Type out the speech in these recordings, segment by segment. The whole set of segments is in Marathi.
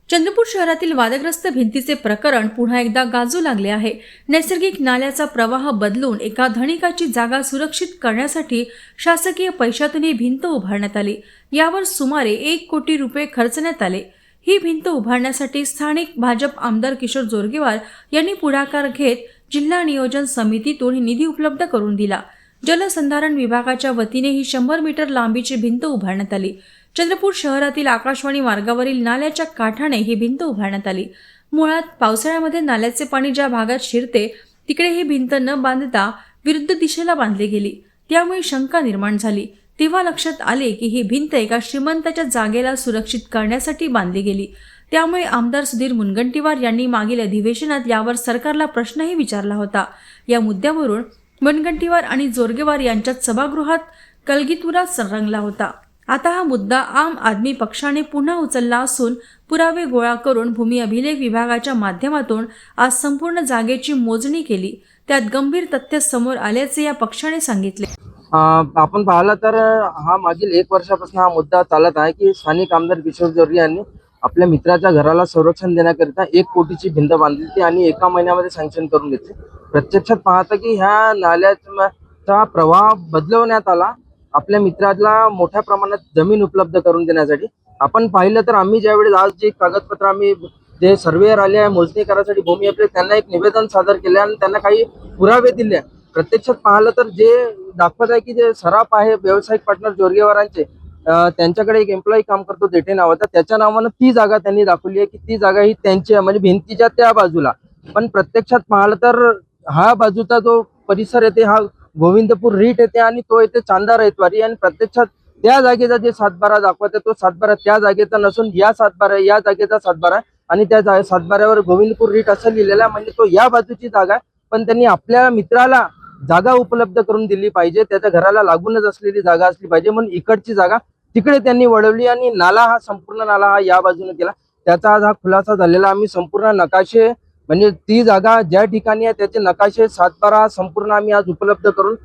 चंद्रपूर शहरातील वादग्रस्त भिंतीचे प्रकरण पुन्हा एकदा गाजू लागले आहे। नैसर्गिक नाल्याचा प्रवाह बदलून एका धनिकाची जागा सुरक्षित करण्यासाठी शासकीय पैशातून ही भिंत उभारण्यात आली। यावर सुमारे 1 कोटी रुपये खर्चण्यात आले। ही भिंत उभारण्यासाठी स्थानिक भाजप आमदार किशोर जोरगेवार यांनी पुढाकार घेत जिल्हा नियोजन समितीतून निधी उपलब्ध करून दिला। जलसंधारण विभागाच्या वतीने ही 100 मीटर लांबीची भिंत उभारण्यात आली। चंद्रपूर शहरातील आकाशवाणी मार्गावरील नाल्याच्या काठाने ही भिंत उभारण्यात आली। मुळात पावसाळ्यामध्ये नाल्याचे पाणी ज्या भागात शिरते तिकडे ही भिंत न बांधता विरुद्ध दिशेला बांधली गेली। त्यामुळे शंका निर्माण झाली। तेव्हा लक्षात आले की ही भिंत एका श्रीमंताच्या जागेला सुरक्षित करण्यासाठी बांधली गेली। त्यामुळे आमदार सुधीर मुनगंटीवार यांनी मागील अधिवेशनात यावर सरकारला प्रश्नही विचारला होता। या मुद्द्यावरून मुनगंटीवार आणि जोरगेवार यांच्यात सभागृहात कलगीतुरा रंगला होता। आता हा मुद्दा आम आदमी पक्षाने पुन्हा उचलला असून पुरावे गोळा करून भूमी अभिलेख विभागाच्या माध्यमातून आज संपूर्ण जागेची मोजणी केली। त्यात गंभीर तथ्य समोर आल्याचे या पक्षाने सांगितले। आपण पाहिलं तर हा मागील 1 वर्षापासून हा मुद्दा चालत आहे की स्थानिक आमदार किशोर जोरगे यांनी आपल्या मित्राच्या घराला संरक्षण देण्याकरिता 1 कोटीची भिंत बांधली आणि एका महिन्यामध्ये सँक्शन करून घेतली। प्रत्यक्षात पाहता की ह्या नाल्याचा प्रवाह बदलवण्यात आला आपल्या मित्राला मोठ्या प्रमाणात जमीन उपलब्ध करून देण्यासाठी। आपण पाहिलं तर आम्ही ज्यावेळेस आज जे कागदपत्र आम्ही जे सर्वेअर आले आहे मोजणी करायसाठी भूमी अभिलेख त्यांना एक निवेदन सादर केले आणि त्यांना काही पुरावे दिले। प्रत्यक्षात पाहिलं तर जे दाखवत आहे की जे सराफ आहे व्यावसायिक पार्टनर जोरगेवारांचे त्यांच्याकडे एक एम्प्लॉई काम करतो देठे नावाचा, त्याच्या नावानं ती जागा त्यांनी दाखवली आहे की ती जागा ही त्यांची आहे, म्हणजे भिंतीच्या त्या बाजूला। पण प्रत्यक्षात पाहिलं तर हा बाजूचा जो परिसर येते हा गोविंदपूर रीट येते आणि तो येते चांदा रहितवारी आणि प्रत्यक्षात त्या जागेचा जे 7/12 दाखवत आहे तो 7/12 त्या जागेचा नसून या 7/12 या जागेचा 7/12 आणि त्या 7/12वर गोविंदपूर रीट असं लिहिलेलं आहे, म्हणजे तो या बाजूची जागा आहे। पण त्यांनी आपल्या मित्राला जागा उपलब्ध करून दिली पाहिजे, त्याच्या घराला लागूनच असलेली जागा असली पाहिजे, म्हणून इकडची जागा तिकडे त्यांनी वळवली आणि नाला हा संपूर्ण नाला हा या बाजूने केला। त्याचा आज हा खुलासा झालेला। आम्ही संपूर्ण नकाशे म्हणजे ती जागा ज्या ठिकाणी आहे त्याचे नकाशे 7/12 संपूर्ण आम्ही आज उपलब्ध करून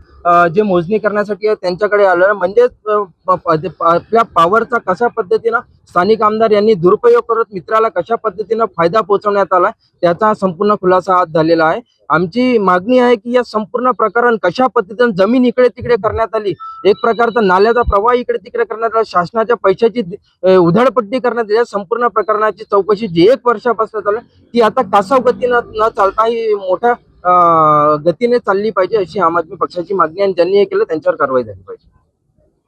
जे मोजणी करण्यासाठी आहे त्यांच्याकडे आलो। म्हणजे आपल्या पॉवरचा कशा पद्धतीनं स्थानिक आमदार यांनी दुरुपयोग करत मित्राला कशा पद्धतीनं फायदा पोहोचवण्यात आला त्याचा संपूर्ण खुलासा आज झालेला आहे। आमची मागणी आहे की या संपूर्ण प्रकरण कशा पद्धतीनं जमीन इकडे तिकडे करण्यात आली, एक प्रकारचा नाल्याचा प्रवाह इकडे तिकडे करण्यात आला, शासनाच्या पैशाची उधळपट्टी करण्यात आली, संपूर्ण प्रकरणाची चौकशी जी 1 वर्षापासून चालू ती आता कासाव गतीनं न चालता ही मोठ्या गतीने चालली पाहिजे अशी आम आदमी पक्षाची मागणी आणि ज्यांनी हे केलं त्यांच्यावर कारवाई झाली पाहिजे।